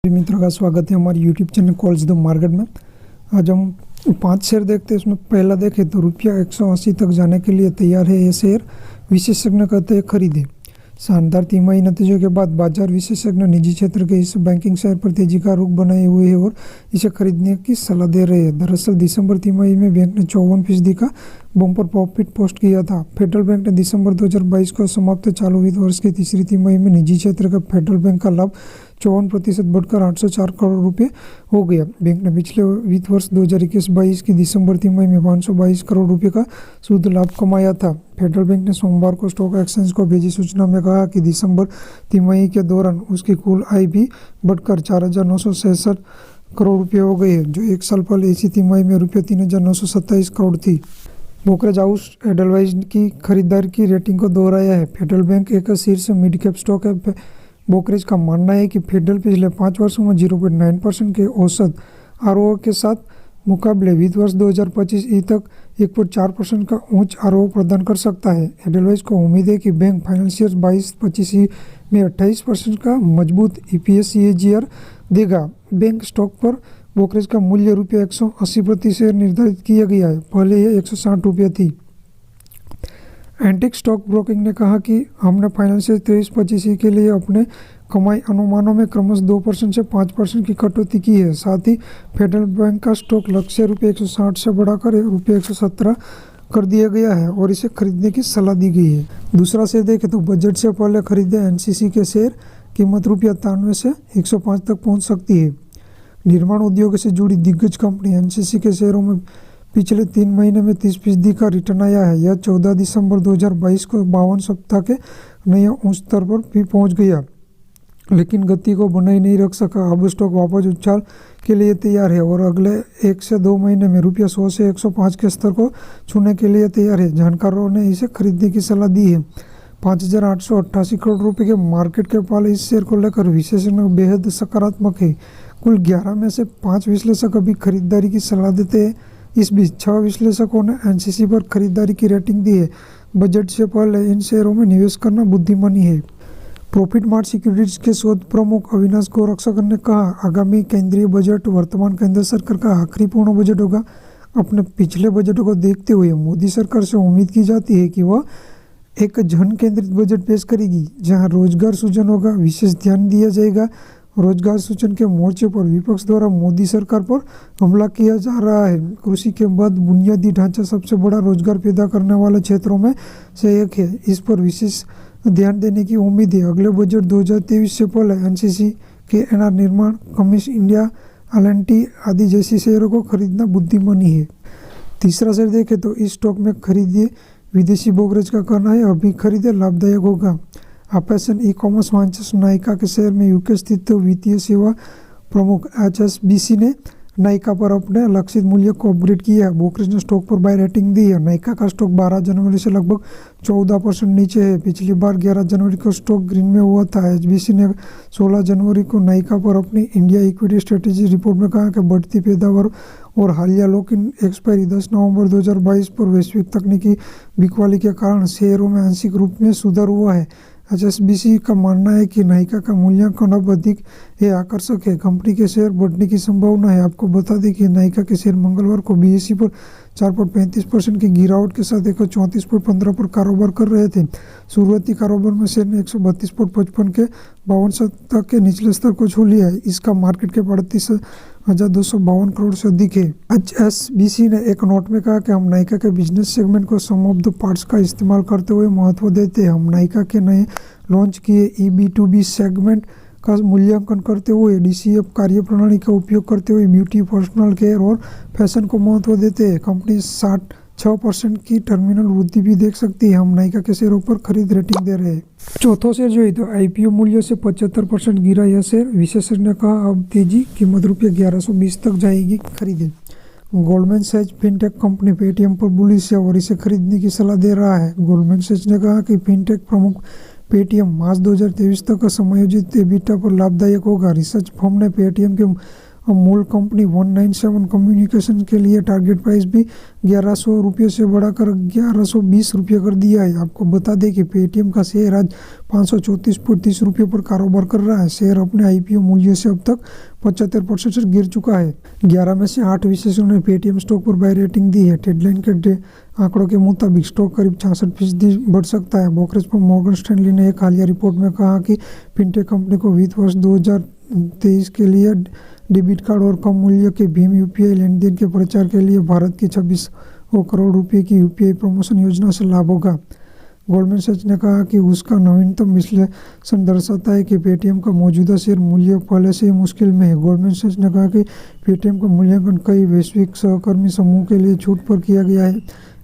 मित्रों का स्वागत है हमारे YouTube channel calls the market में। आज हम 5 शेयर देखते हैं। इसमें पहला देखें तो रुपया 180 तक जाने के लिए तैयार है ये शेयर, विशेषज्ञ कहते हैं खरीदे। शानदार तिमाही नतीजों के बाद बाजार विशेषज्ञ निजी क्षेत्र के इस बैंकिंग शेयर पर तेजी का रुख बनाए हुए हैं और इसे खरीदने की सलाह दे रहे हैं। दरअसल दिसंबर तिमाही में बैंक ने 54% का बम्पर प्रॉफिट पोस्ट किया था। फेडरल बैंक ने दिसंबर 2022 को समाप्त चालू वित्त वर्ष की तीसरी तिमाही में निजी क्षेत्र का फेडरल बैंक का लाभ 54% बढ़कर 804 करोड़ रुपए हो गया। बैंक ने पिछले वित्त वर्ष 2021-22 की दिसंबर तिमाही में 522 करोड़ रुपए का शुद्ध लाभ कमाया था। फेडरल बैंक ने सोमवार को स्टॉक एक्सचेंज को भेजी सूचना में कहा कि दिसंबर तिमाही के दौरान उसकी कुल आय भी बढ़कर 4,966 करोड़ रुपए हो गई है, जो एक साल पहले इसी तिमाही में रुपये 3,927 करोड़ थी। ब्रोकरेज हाउस एडलवाइज की खरीदार की रेटिंग को दोहराया है। फेडरल बैंक एक शीर्ष मिड कैप स्टॉक है। ब्रोकरेज का मानना है कि फेडरल पिछले 5 वर्षों में 0.9% के औसत आरओ के साथ मुकाबले वित्त वर्ष 2025 तक 1.4% का उच्च आरओ प्रदान कर सकता है। एडलवाइज को उम्मीद है कि बैंक फाइनेंशियल 22-25 में 28% का मजबूत ईपीएस सीएजीआर देगा। बैंक स्टॉक पर ब्रोकरेज का मूल्य रुपये 180 प्रति शेयर निर्धारित किया गया है, पहले यह 160 रुपये थी। एंटिक स्टॉक ब्रोकिंग ने कहा कि हमने फाइनेंशियल 23-25 के लिए अपने कमाई अनुमानों में क्रमशः 2% से 5% की कटौती की है। साथ ही फेडरल बैंक का स्टॉक लक्ष्य रुपये 160 से बढ़ाकर रुपये 117 कर दिया गया है और इसे खरीदने की सलाह दी गई है। दूसरा शेयर देखें तो बजट से पहले खरीदे एनसीसी के शेयर, कीमत रुपया 93 से 105 तक पहुँच सकती है। निर्माण उद्योग से जुड़ी दिग्गज कंपनी एनसीसी के शेयरों में पिछले 3 महीने में 30% का रिटर्न आया है। यह 14 दिसंबर 2022 को 52 सप्ताह के नए उच्च स्तर पर भी पहुंच गया, लेकिन गति को बनाए नहीं रख सका। अब स्टॉक वापस उछाल के लिए तैयार है और अगले 1 से 2 महीने में रुपया 100 से 105 के स्तर को छूने के लिए तैयार है। जानकारों ने इसे खरीदने की सलाह दी है। 5,888 करोड़ रुपए के मार्केट कैप वाले इस शेयर को लेकर विशेषज्ञ बेहद सकारात्मक है। कुल 11 में से 5 विश्लेषक अभी खरीदारी की सलाह देते हैं। इस बीच 6 विश्लेषकों ने एनसीसी पर खरीदारी की रेटिंग दी है। बजट से पहले इन शेयरों में निवेश करना बुद्धिमानी है। प्रॉफिट मार्ट सिक्योरिटीज के शोध प्रमुख अविनाश गोरक्षकर ने कहा, आगामी केंद्रीय बजट वर्तमान केंद्र सरकार का आखिरी पूर्ण बजट होगा। अपने पिछले बजट को देखते हुए मोदी सरकार से उम्मीद की जाती है कि वह एक जन केंद्रित बजट पेश करेगी, जहां रोजगार सृजन होगा। विशेष ध्यान दिया जाएगा रोजगार सृजन के मोर्चे पर विपक्ष द्वारा मोदी सरकार पर हमला किया जा रहा है। कृषि के बाद बुनियादी ढांचा सबसे बड़ा रोजगार पैदा करने वाले क्षेत्रों में से एक है। इस पर विशेष ध्यान देने की उम्मीद है। अगले बजट 2023 से पहले एनसीसी के एनआर निर्माण, कमिस इंडिया, एल&टी आदि जैसी शेयरों को खरीदना बुद्धिमानी है। तीसरा शेयर देखें तो इस स्टॉक में खरीदिए। विदेशी ब्रोकरेज का कहना है अभी खरीदे लाभदायक होगा। एपेसन ई-कॉमर्स वांचस नायका के शेयर में यूके स्थित वित्तीय सेवा प्रमुख एचएसबीसी ने नायका पर अपने लक्षित मूल्य को अपग्रेड किया है। ब्रोकरेज ने स्टॉक पर बाय रेटिंग दी है। नायका का स्टॉक 12 जनवरी से लगभग 14% नीचे है। पिछली बार 11 जनवरी को स्टॉक ग्रीन में हुआ था। एचबीसी ने 16 जनवरी को नायका पर अपनी इंडिया इक्विटी स्ट्रेटेजी रिपोर्ट में कहा कि बढ़ती पैदावार और हालिया लॉक इन एक्सपायरी 10 नवंबर 2022 पर वैश्विक तकनीकी बिकवाली के कारण शेयरों में आंशिक रूप में सुधार हुआ है। एचएसबीसी का मानना है कि नायका का मूल्यांकन अब अधिक आकर्षक है। कंपनी के शेयर बढ़ने की संभावना है। आपको बता दें कि नायका के शेयर मंगलवार को बीएसई पर 4.35% की गिरावट के साथ 134.15 पर कारोबार कर रहे थे। शुरुआती कारोबार में शेयर ने 132.55 के 52 तक के निचले स्तर को छू लिया है। इसका मार्केट कैप 38,252 करोड़ से अधिक है। एचएसबीसी ने एक नोट में कहा कि हम नायका के बिजनेस सेगमेंट को सम ऑफ द पार्ट्स का इस्तेमाल करते हुए महत्व देते हैं। हम नायका के नए लॉन्च किए ई-B2B सेगमेंट का मूल्यांकन करते हुए डीसीएफ कार्यप्रणाली का उपयोग करते हुए ब्यूटी, पर्सनल केयर और फैशन को महत्व देते हैं। कंपनी 6% की टर्मिनल वृद्धि भी देख सकती है। हम नायका के शेयरों पर खरीद रेटिंग दे रहे हैं। चौथा शेयर जो है तो आईपीओ मूल्य से 75% गिरा यह शेयर। विशेषज्ञ ने कहा अब तेजी, कीमत रुपये 1120 तक जाएगी, खरीदे। Goldman Sachs fintech company Paytm पर बुलिश है और इसे खरीदने की सलाह दे रहा है। गोल्डमैन सैच ने कहा कि फिनटेक प्रमुख पेटीएम मार्च 2023 तक समायोजित एबिटा पर लाभदायक होगा। रिसर्च फर्म ने पेटीएम के मूल कंपनी 197 कम्युनिकेशन के लिए टारगेट प्राइस भी 1100 रुपये से बढ़ाकर 1120 रुपये कर दिया है। आपको बता दें कि पेटीएम का शेयर आज 534.30 रुपये पर कारोबार कर रहा है। शेयर अपने आईपीओ मूल्य से अब तक 75% गिर चुका है। 11 में से 8 विशेषज्ञों ने पेटीएम स्टॉक पर बाय रेटिंग दी है। डेडलाइन के आंकड़ों के मुताबिक स्टॉक करीब 66% बढ़ सकता है। ब्रोकरेज फर्म मॉर्गन स्टैनली ने एक हालिया रिपोर्ट में कहा कि फिनटेक कंपनी को वित्त वर्ष 2023 के लिए डेबिट कार्ड और कम मूल्य के भीम यूपीआई लेनदेन के प्रचार के लिए भारत की 26 करोड़ रुपए की यूपीआई प्रमोशन योजना से लाभ होगा। गोल्डमैन सैक्स ने कहा कि उसका नवीनतम विश्लेषण दर्शाता है कि पेटीएम का मौजूदा शेयर मूल्य पहले से ही मुश्किल में है। गोल्डमैन सैक्स ने कहा कि पेटीएम का मूल्यांकन कई वैश्विक सहकर्मी समूह के लिए छूट पर किया गया है।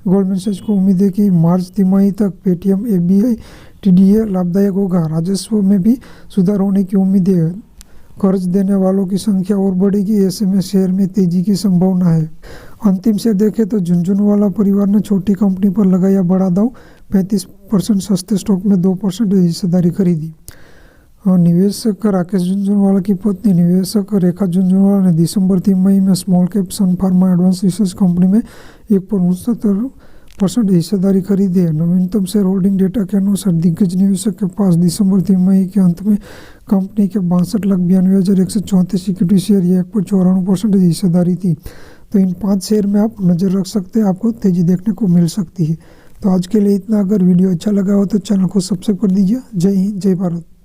गोल्डमैन सैक्स को उम्मीद है कि मार्च तिमाही तक पेटीएम एफबीआई टीडीए लाभदायक होगा। राजस्व में भी सुधार होने की उम्मीद है। कर्ज देने वालों की संख्या और बढ़ेगी, ऐसे में शेयर में तेजी की संभावना है। अंतिम शेयर देखें तो झुनझुनवाला परिवार ने छोटी कंपनी पर लगाया बड़ा दांव। 35% सस्ते स्टॉक में 2% हिस्सेदारी खरीदी। निवेशक राकेश झुनझुनवाला की पत्नी निवेशक रेखा झुनझुनवाला ने दिसंबर तिमाही में स्मॉल कैप सन फार्मा एडवांस रिसर्च कंपनी में 1.69% हिस्सेदारी खरीदी है। नवीनतम शेयर होल्डिंग डेटा के अनुसार दिग्गज निवेशक के पास दिसंबर तिमाही के अंत में कंपनी के 62,92,134 इक्विटी शेयर या 1.94% हिस्सेदारी थी। तो इन 5 शेयर में आप नज़र रख सकते हैं, आपको तेजी देखने को मिल सकती है। तो आज के लिए इतना। अगर वीडियो अच्छा लगा हो तो चैनल को सब्सक्राइब कर दीजिए। जय हिंद, जय भारत।